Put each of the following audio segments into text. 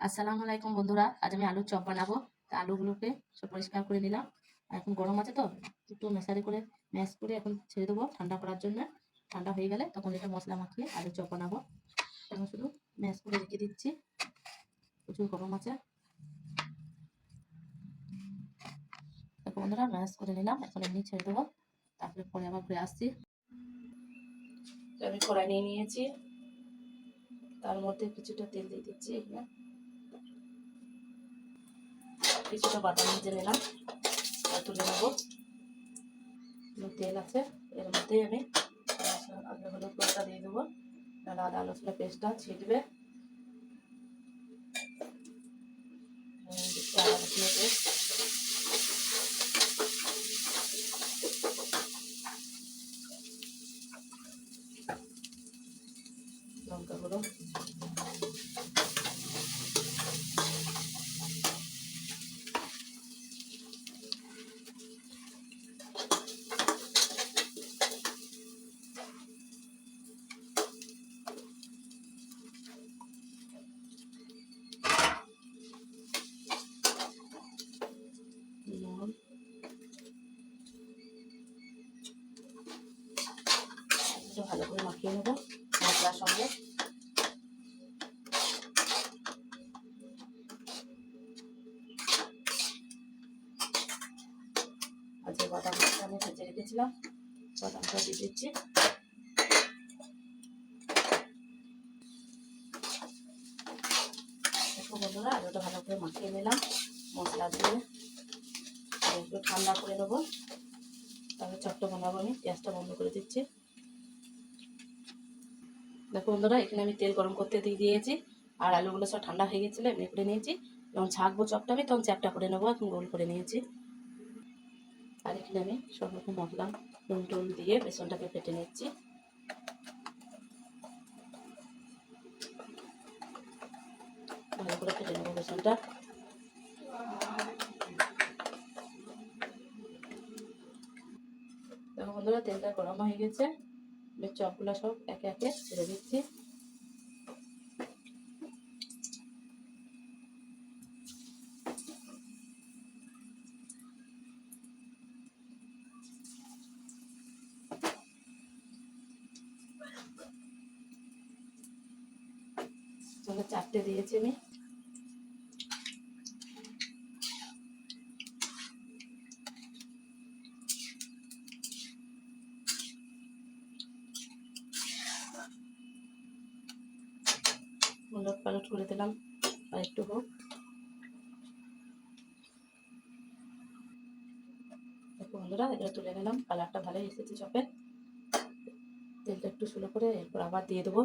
আসসালামু আলাইকুম বন্ধুরা, আজ আমি আলুর চপ বানাবো। তা আলুগুলোকে সব পরিষ্কার করে নিলাম। আর এখন গরম আছে তো একটু মেশারি করে ম্যাশ করে এখন ছেড়ে দেবো ঠান্ডা করার জন্য। ঠান্ডা হয়ে গেলে তখন এটা মশলা মাখিয়ে আলুর চপ বানাবো। এখন শুধু ম্যাশ করে রেখে দিচ্ছি। প্রচুর গরম আছে। এখন বন্ধুরা ম্যাশ করে নিলাম, এখন এমনি ছেড়ে দেবো, তারপরে পরে আবার ঘুরে আসছি। আমি কড়াই নিয়ে নিয়েছি, তার মধ্যে কিছুটা তেল দিয়ে দিচ্ছি। এখানে কিছুটা বাদাম ভেজে নিলাম, তুলে নেবো। তেল আছে, এর মধ্যেই আমি আদা হলুদ পেস্টটা দিয়ে দেবো। আদা রসুনের পেস্টটা ছিটবে, আদা রসুনের পেস্ট, লঙ্কা গুঁড়ো, নুন, ভালো করে মাখিয়ে নেবো মশলার সঙ্গে। আর যে বাদামটা আমি ভেজে রেখেছিলাম, বাদামটা দিয়ে দিচ্ছি। দেখো বন্ধুরা, আলুটা ভালো করে মাখিয়ে নিলাম মশলা দিয়ে। একটু ঠান্ডা করে দেবো, তারপরে চপটা বানাবো। আমি গ্যাসটা বন্ধ করে দিচ্ছি। দেখো বন্ধুরা, এখানে আমি তেল গরম করতে দিয়ে দিয়েছি, আর আলুগুলো সব ঠান্ডা হয়ে গেছিলো, এমনি করে নিয়েছি। যখন ছাঁকবো চপটা আমি তখন চ্যাপটা করে নেবো, এখন গোল করে নিয়েছি। আর এখানে আমি সব রকম মশলা নুন টুন দিয়ে বেসনটাকে ফেটে নিচ্ছি। ভালো করে ফেটে নেবো বেসনটা। দেখো বন্ধুরা, তেলটা গরম হয়ে গেছে, চপগুলো সব একে একে ছেড়ে দিচ্ছি। চারটে দিয়েছি আমি। উলট পালট করে দিলাম, আর একটু হোক। দেখো বন্ধুরা, এগুলো তুলে নিলাম, কালারটা ভালোই এসেছে চপের। তেলটা একটু স্লো করে এরপর আবার দিয়ে দেবো।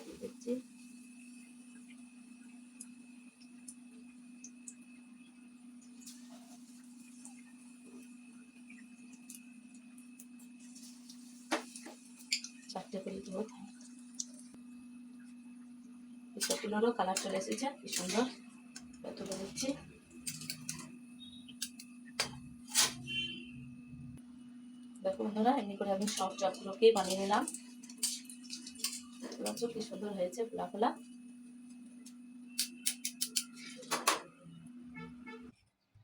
দিয়ে দিচ্ছি। চারটে করে দেবো। চপগুলোরও কালার চলে এসেছে, কি সুন্দর। তুলে দিচ্ছি। দেখো বন্ধুরা, এমনি করে আমি সব চপগুলোকেই বানিয়ে নিলাম। কি সুন্দর হয়েছে, ফোলা ফোলা।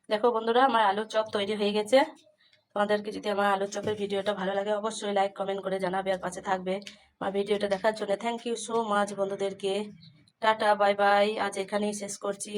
দেখো বন্ধুরা, আমার আলুর চপ তৈরি হয়ে গেছে। তোমাদেরকে যদি আমার আলুর চপের ভিডিওটা ভালো লাগে, অবশ্যই লাইক কমেন্ট করে জানাবে আর পাশে থাকবে। আমার ভিডিওটা দেখার জন্য থ্যাংক ইউ সো মাচ বন্ধুদেরকে। টাটা বাই বাই, আজ এখানেই শেষ করছি।